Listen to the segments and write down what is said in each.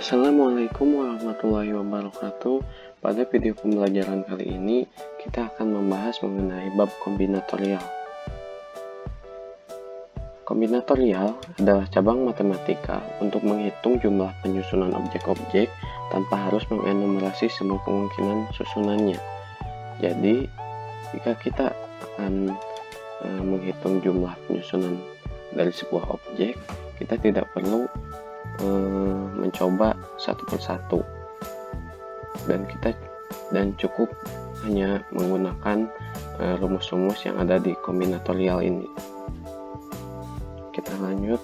Assalamualaikum warahmatullahi wabarakatuh. Pada video pembelajaran kali ini, kita akan membahas mengenai bab kombinatorial. Kombinatorial adalah cabang matematika untuk menghitung jumlah penyusunan objek-objek tanpa harus mengenumerasi semua kemungkinan susunannya. Jadi, jika kita akan menghitung jumlah penyusunan dari sebuah objek, kita tidak perlu mencoba satu persatu, dan cukup hanya menggunakan rumus-rumus yang ada di kombinatorial ini. Kita lanjut.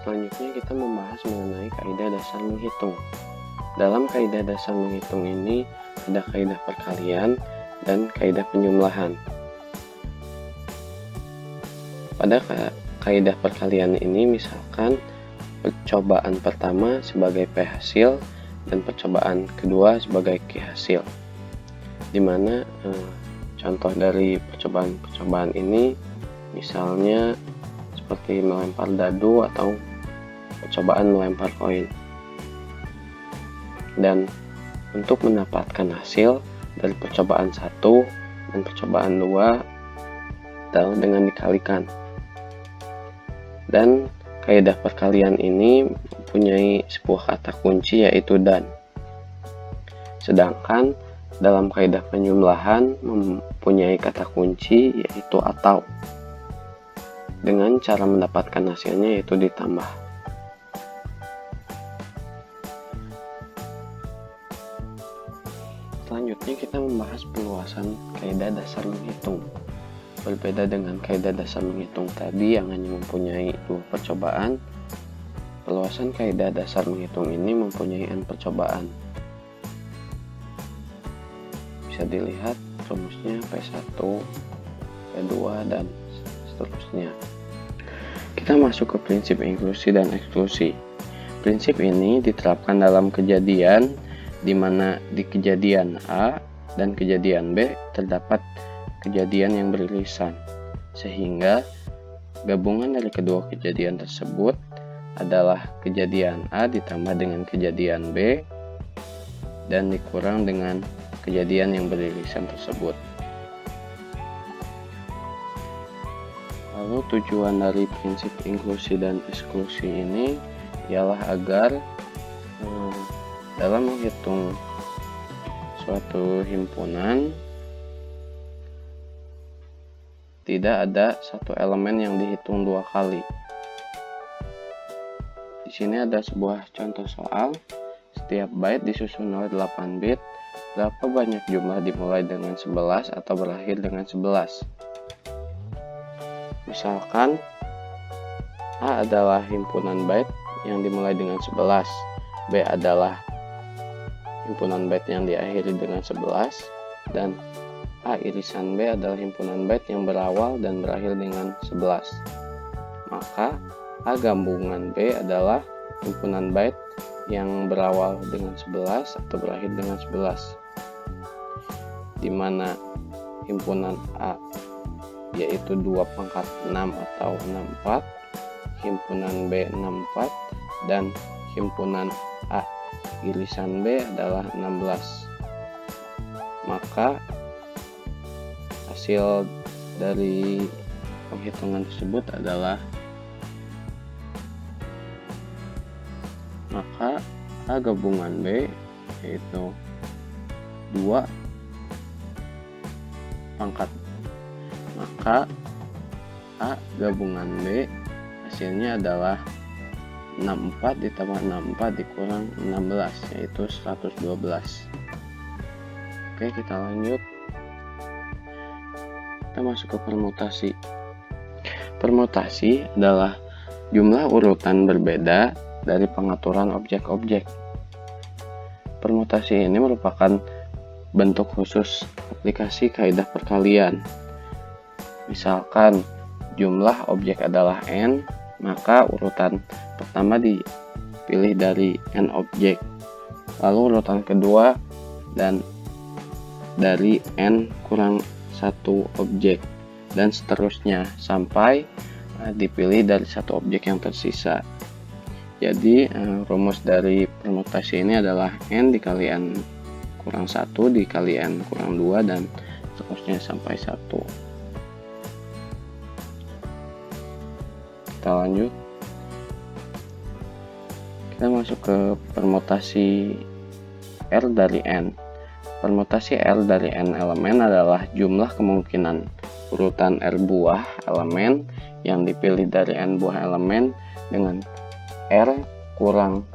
Selanjutnya kita membahas mengenai kaidah dasar menghitung. Dalam kaidah dasar menghitung ini ada kaidah perkalian dan kaidah penjumlahan. Pada kaidah perkalian ini misalkan percobaan pertama sebagai P hasil dan percobaan kedua sebagai Q hasil, dimana contoh dari percobaan ini misalnya seperti melempar dadu atau percobaan melempar koin. Dan untuk mendapatkan hasil dari percobaan 1 dan percobaan 2 adalah dengan dikalikan. Dan kaidah perkalian ini mempunyai sebuah kata kunci yaitu dan. Sedangkan dalam kaidah penjumlahan mempunyai kata kunci yaitu atau. Dengan cara mendapatkan hasilnya yaitu ditambah. Selanjutnya kita membahas perluasan kaidah dasar menghitung. Berbeda dengan kaidah dasar menghitung tadi yang hanya mempunyai 2 percobaan, perluasan kaidah dasar menghitung ini mempunyai n percobaan. Bisa dilihat rumusnya P1, P2, dan seterusnya. Kita masuk ke prinsip inklusi dan eksklusi. Prinsip ini diterapkan dalam kejadian di mana di kejadian A dan kejadian B terdapat kejadian yang beririsan, sehingga gabungan dari kedua kejadian tersebut adalah kejadian A ditambah dengan kejadian B dan dikurang dengan kejadian yang beririsan tersebut. Lalu tujuan dari prinsip inklusi dan eksklusi ini ialah agar dalam menghitung suatu himpunan tidak ada satu elemen yang dihitung 2 kali. Di sini ada sebuah contoh soal. Setiap byte disusun oleh 8 bit. Berapa banyak jumlah dimulai dengan 11 atau berakhir dengan 11? Misalkan A adalah himpunan byte yang dimulai dengan 11, B adalah himpunan byte yang diakhiri dengan 11, dan A irisan B adalah himpunan byte yang berawal dan berakhir dengan 11. Maka A gabungan B adalah himpunan byte yang berawal dengan 11 atau berakhir dengan 11. Di mana himpunan A yaitu 2 pangkat 6 atau 64, himpunan B 64, dan himpunan A irisan B adalah 16. Maka hasil dari penghitungan tersebut adalah maka A gabungan B yaitu 2 pangkat, maka A gabungan B hasilnya adalah 64 ditambah 64 dikurang 16 yaitu 112. Oke, kita lanjut. Kita masuk ke permutasi. Permutasi adalah jumlah urutan berbeda dari pengaturan objek-objek. Permutasi ini merupakan bentuk khusus aplikasi kaidah perkalian. Misalkan jumlah objek adalah n, maka urutan pertama dipilih dari n objek, lalu urutan kedua dan dari n kurang 1 objek, dan seterusnya sampai dipilih dari satu objek yang tersisa. Jadi rumus dari permutasi ini adalah N dikali N kurang 1 dikali N kurang 2 dan seterusnya sampai 1. Kita lanjut. Kita masuk ke permutasi R dari N. Permutasi R dari N elemen adalah jumlah kemungkinan urutan R buah elemen yang dipilih dari N buah elemen dengan R kurang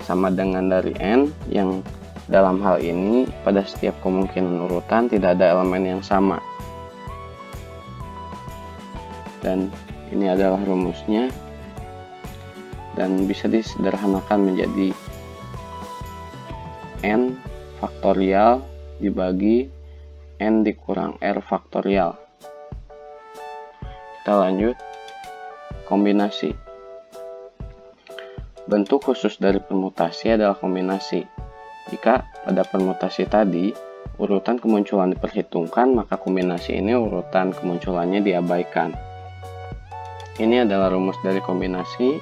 sama dengan dari N, yang dalam hal ini pada setiap kemungkinan urutan tidak ada elemen yang sama. Dan ini adalah rumusnya, dan bisa disederhanakan menjadi N faktorial dibagi N dikurang R faktorial. Kita lanjut. Kombinasi. Bentuk khusus dari permutasi adalah kombinasi. Jika pada permutasi tadi urutan kemunculan diperhitungkan, maka kombinasi ini urutan kemunculannya diabaikan. Ini adalah rumus dari kombinasi,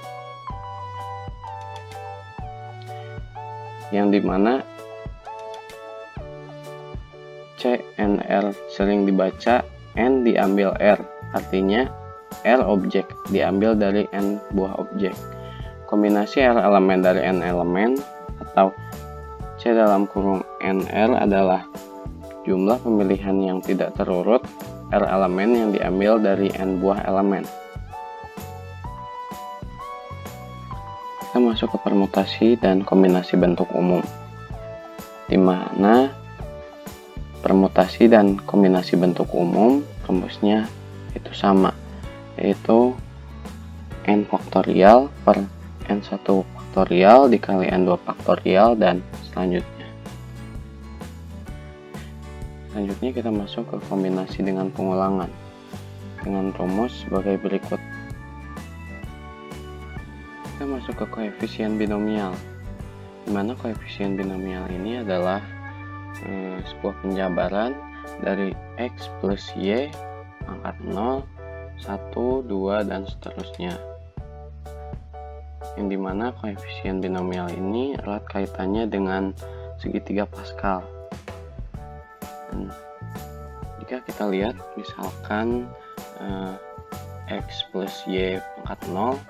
yang dimana C, N, R sering dibaca N diambil R, artinya R objek diambil dari N buah objek. Kombinasi R elemen dari N elemen atau C dalam kurung NR adalah jumlah pemilihan yang tidak terurut R elemen yang diambil dari N buah elemen. Kita masuk ke permutasi dan kombinasi bentuk umum, di mana permutasi dan kombinasi bentuk umum rumusnya itu sama, yaitu N faktorial per N1 faktorial dikali N2 faktorial dan selanjutnya. Selanjutnya kita masuk ke kombinasi dengan pengulangan dengan rumus sebagai berikut. Kita masuk ke koefisien binomial, di mana koefisien binomial ini adalah sebuah penjabaran dari X plus Y pangkat 0, 1, 2, dan seterusnya, yang dimana koefisien binomial ini erat kaitannya dengan segitiga Pascal. Dan jika kita lihat misalkan X plus Y pangkat 0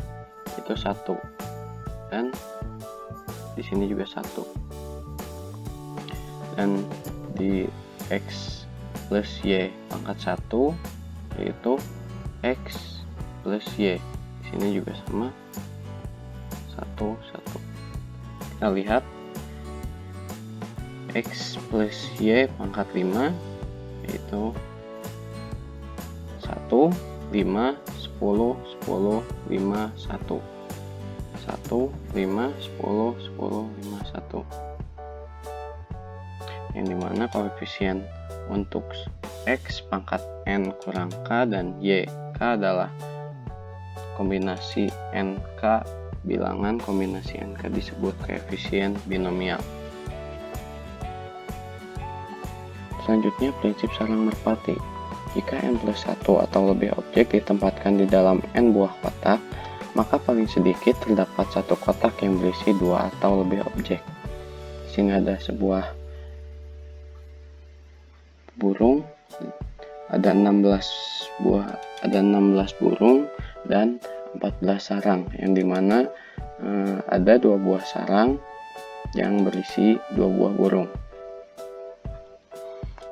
itu 1, dan di sini juga 1, dan di X plus Y pangkat 1 yaitu X plus Y, di sini juga sama 1, 1. Kita lihat X plus Y pangkat 5 yaitu 1, 5, 10, 10, 5, 1, 1, 5, 10, 10, 5, 1, yang dimana koefisien untuk X pangkat N kurang K dan Y K adalah kombinasi NK bilangan. Kombinasi NK disebut koefisien binomial. Selanjutnya prinsip sarang merpati. Jika N plus 1 atau lebih objek ditempatkan di dalam N buah kotak, maka paling sedikit terdapat satu kotak yang berisi 2 atau lebih objek. Di sini ada sebuah burung, ada 16 burung dan 14 sarang, yang dimana ada 2 buah sarang yang berisi 2 buah burung.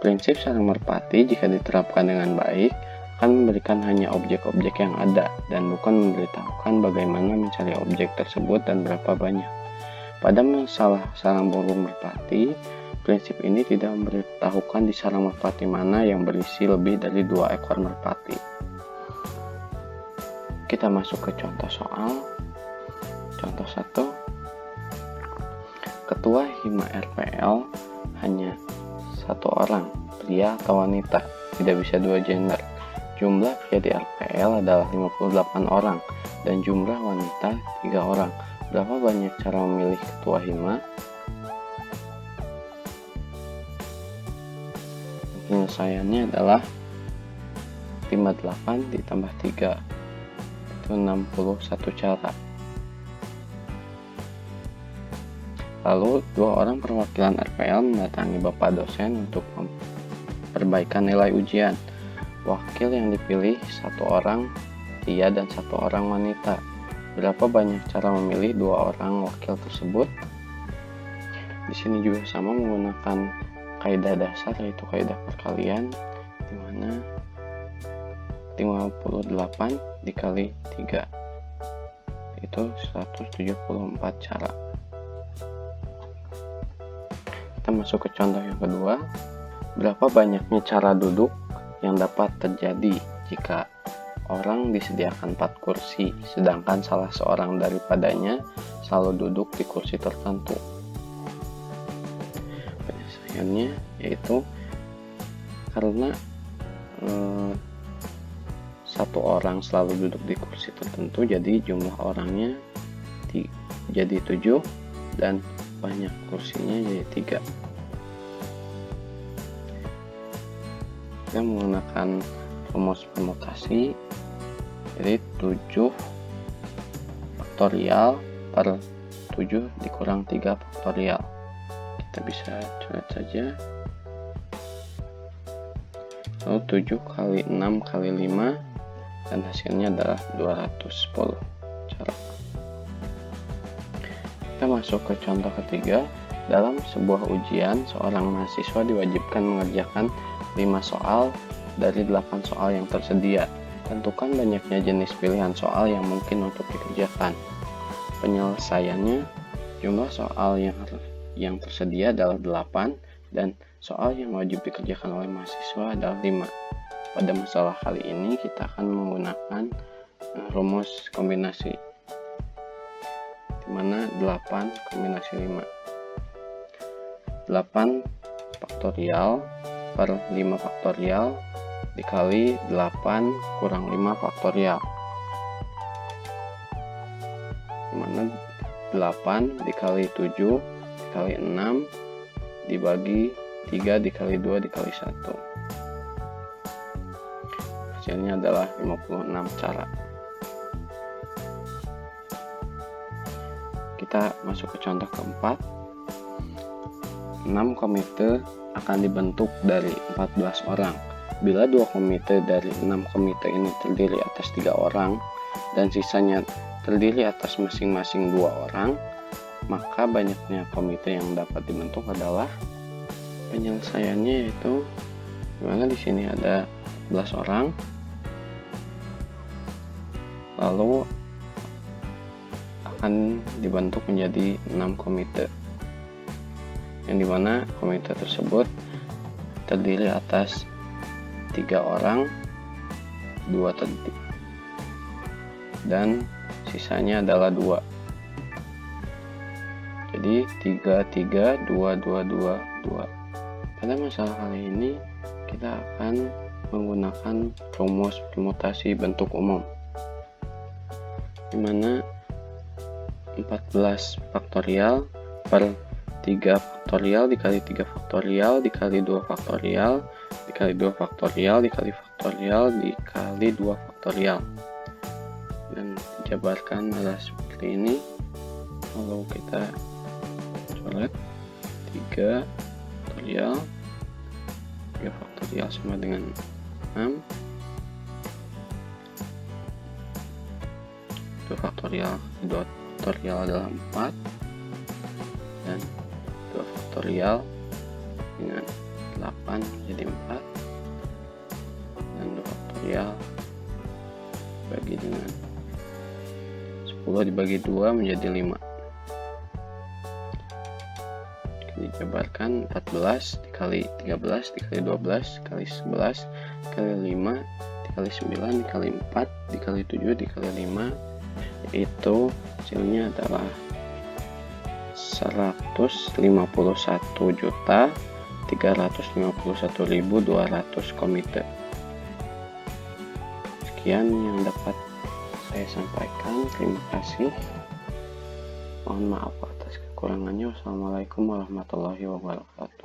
Prinsip sarang merpati jika diterapkan dengan baik akan memberikan hanya objek-objek yang ada dan bukan memberitahukan bagaimana mencari objek tersebut dan berapa banyak. Pada masalah sarang burung merpati, prinsip ini tidak memberitahukan di sarang merpati mana yang berisi lebih dari 2 ekor merpati. Kita masuk ke contoh soal. Contoh 1. Ketua Hima RPL hanya 1 orang, pria atau wanita, tidak bisa 2 gender. Jumlah pria di RPL adalah 58 orang dan jumlah wanita 3 orang. Berapa banyak cara memilih ketua Hima? Penyelesaiannya adalah 58 ditambah 3 itu 61 cara. Lalu, 2 orang perwakilan RPL mendatangi Bapak dosen untuk memperbaikan nilai ujian. Wakil yang dipilih 1 orang pria dan 1 orang wanita. Berapa banyak cara memilih 2 orang wakil tersebut? Di sini juga sama menggunakan kaidah dasar, yaitu kaidah perkalian, di mana 58 dikali 3 itu 174 cara. Kita masuk ke contoh yang kedua. Berapa banyaknya cara duduk yang dapat terjadi jika orang disediakan 4 kursi, sedangkan salah seorang daripadanya selalu duduk di kursi tertentu? Penyelesaiannya yaitu karena 1 orang selalu duduk di kursi tertentu, jadi jumlah orangnya jadi 7 dan banyak kursinya jadi 3. Kita menggunakan rumus permutasi, jadi 7 faktorial per 7 dikurang 3 faktorial. Kita bisa coret saja. Lalu 7 kali 6 kali 5, dan hasilnya adalah 210 cara. Kita masuk ke contoh ketiga. Dalam sebuah ujian, seorang mahasiswa diwajibkan mengerjakan 5 soal dari 8 soal yang tersedia. Tentukan banyaknya jenis pilihan soal yang mungkin untuk dikerjakan. Penyelesaiannya, jumlah soal yang tersedia adalah 8 dan soal yang wajib dikerjakan oleh mahasiswa adalah 5. Pada masalah kali ini kita akan menggunakan rumus kombinasi, di mana 8 kombinasi 5. 8 faktorial per 5 faktorial dikali 8 kurang 5 faktorial, di mana 8 dikali 7 dikali 6 dibagi 3 dikali 2 dikali 1. Hasilnya adalah 56 cara. Kita masuk ke contoh keempat. 6 komite akan dibentuk dari 14 orang. Bila 2 komite dari 6 komite ini terdiri atas 3 orang dan sisanya terdiri atas masing-masing 2 orang, maka banyaknya komite yang dapat dibentuk adalah. Penyelesaiannya yaitu, dimana di sini ada 14 orang, lalu akan dibentuk menjadi 6 komite, yang dimana komite tersebut terdiri atas 3 orang, 2 tertib, dan sisanya adalah 2. Jadi 3, 3, 2, 2, 2, 2. Pada masalah kali ini kita akan menggunakan rumus permutasi bentuk umum, di mana 14 faktorial per 3 faktorial dikali 3 faktorial dikali 2 faktorial dikali 2 faktorial dikali faktorial dikali 2 faktorial, dan dijabarkan adalah seperti ini. Lalu kita coret 3 faktorial, 3 faktorial sama dengan 6, 2 faktorial adalah 4, dan 2 faktorial dengan 8 jadi 4, dan 2 faktorial bagi dengan 10 dibagi 2 menjadi 5. Dijabarkan 14 dikali 13 dikali 12 dikali 11 dikali 5 dikali 9 dikali 4 dikali 7 dikali 5, itu hasilnya adalah 151.351.200 komite. Sekian yang dapat saya sampaikan. Terima kasih. Mohon maaf atas kekurangannya. Wassalamualaikum warahmatullahi wabarakatuh.